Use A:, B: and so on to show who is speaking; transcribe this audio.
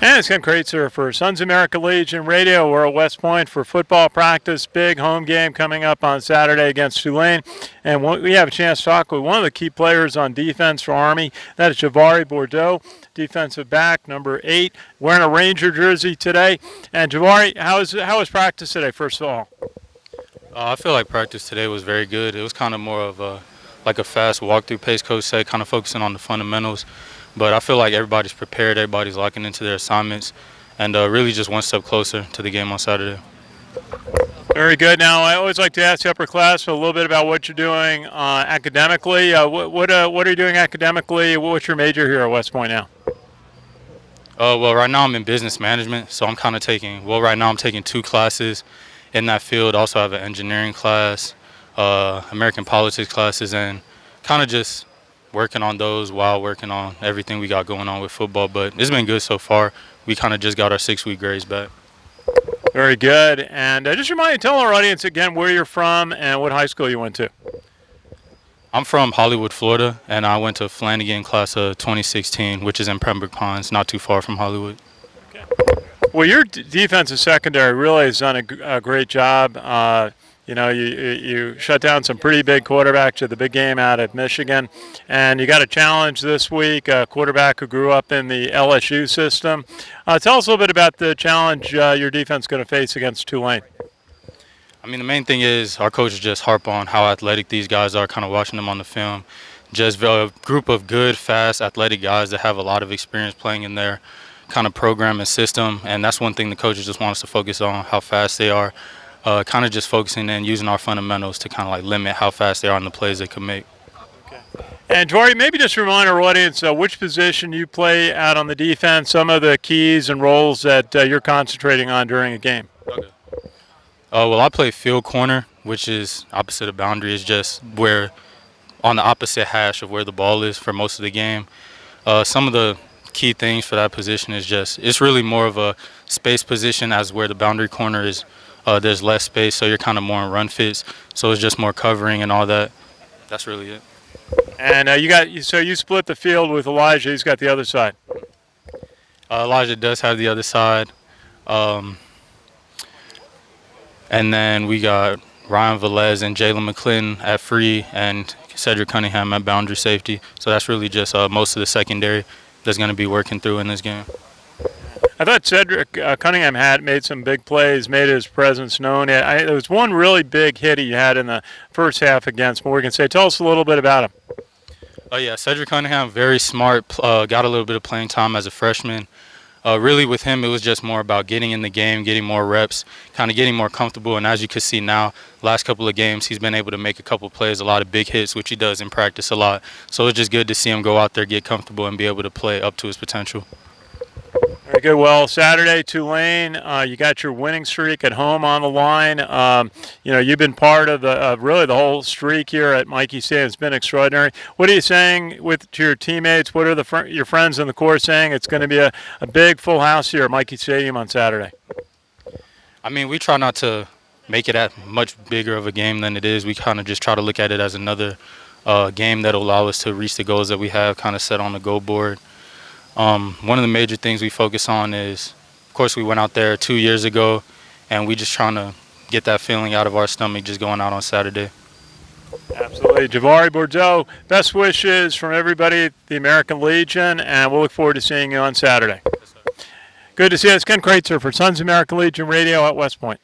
A: And it's Ken Kraetzer for Sons of America Legion Radio. We're at West Point for football practice. Big home game coming up on Saturday against Tulane. And we have a chance to talk with one of the key players on defense for Army. That is Javhari Bourdeau, defensive back, number 8, wearing a Ranger jersey today. And Javhari, how was practice today, first of all?
B: I feel like practice today was very good. It was kind of more of a fast walkthrough pace, coach said, kind of focusing on the fundamentals. But I feel like everybody's prepared, everybody's locking into their assignments, and really just one step closer to the game on Saturday.
A: Very good. Now, I always like to ask the upper class a little bit about what you're doing academically. What are you doing academically? What's your major here at West Point now?
B: Well, right now I'm in business management, so I'm kind of right now I'm taking 2 classes in that field. Also have an engineering class, American politics classes, and kind of just working on those while working on everything we got going on with football. But it's been good so far. We kind of just got our 6-week grades back.
A: Very good. And tell our audience again where you're from and what high school you went to.
B: I'm from Hollywood, Florida, and I went to Flanagan class of 2016, which is in Pembroke Pines, not too far from Hollywood.
A: Okay. Well, your defensive secondary really has done a great job. You shut down some pretty big quarterbacks at the big game out of Michigan, and you got a challenge this week, a quarterback who grew up in the LSU system. Tell us a little bit about the challenge your defense is going to face against Tulane.
B: I mean, the main thing is our coaches just harp on how athletic these guys are, kind of watching them on the film. Just a group of good, fast, athletic guys that have a lot of experience playing in their kind of program and system, and that's one thing the coaches just want us to focus on, how fast they are. Kind of just focusing and using our fundamentals to kind of like limit how fast they are on the plays they can make.
A: Okay. And Javhari, maybe just remind our audience which position you play out on the defense, some of the keys and roles that you're concentrating on during a game.
B: Okay. Well, I play field corner, which is opposite of boundary. It's just where on the opposite hash of where the ball is for most of the game. Some of the key things for that position is it's really more of a space position, as where the boundary corner is. There's less space, so you're kind of more in run fits. So it's just more covering and all that. That's really it.
A: And you split the field with Elijah. He's got the other side.
B: Elijah does have the other side. And then we got Ryan Velez and Jalen McClinton at free and Cedric Cunningham at boundary safety. So that's really just most of the secondary that's going to be working through in this game.
A: I thought Cedric Cunningham had made some big plays, made his presence known. There was one really big hit he had in the first half against Morgan State. Tell us a little bit about him.
B: Oh, yeah, Cedric Cunningham, very smart, got a little bit of playing time as a freshman. Really with him, it was just more about getting in the game, getting more reps, kind of getting more comfortable. And as you can see now, last couple of games, he's been able to make a couple plays, a lot of big hits, which he does in practice a lot. So it's just good to see him go out there, get comfortable, and be able to play up to his potential.
A: Very good. Well, Saturday, Tulane, you got your winning streak at home on the line. You've been part of really the whole streak here at Mikey Stadium. It's been extraordinary. What are you saying to your teammates? What are your friends in the course saying? It's going to be a big full house here at Mikey Stadium on Saturday.
B: I mean, we try not to make it at much bigger of a game than it is. We kind of just try to look at it as another game that will allow us to reach the goals that we have kind of set on the goal board. One of the major things we focus on is, of course, we went out there 2 years ago, and we just trying to get that feeling out of our stomach just going out on Saturday.
A: Absolutely. Javhari Bourdeau, best wishes from everybody at the American Legion, and we'll look forward to seeing you on Saturday. Good to see you. It's Ken Kraetzer for Sons of American Legion Radio at West Point.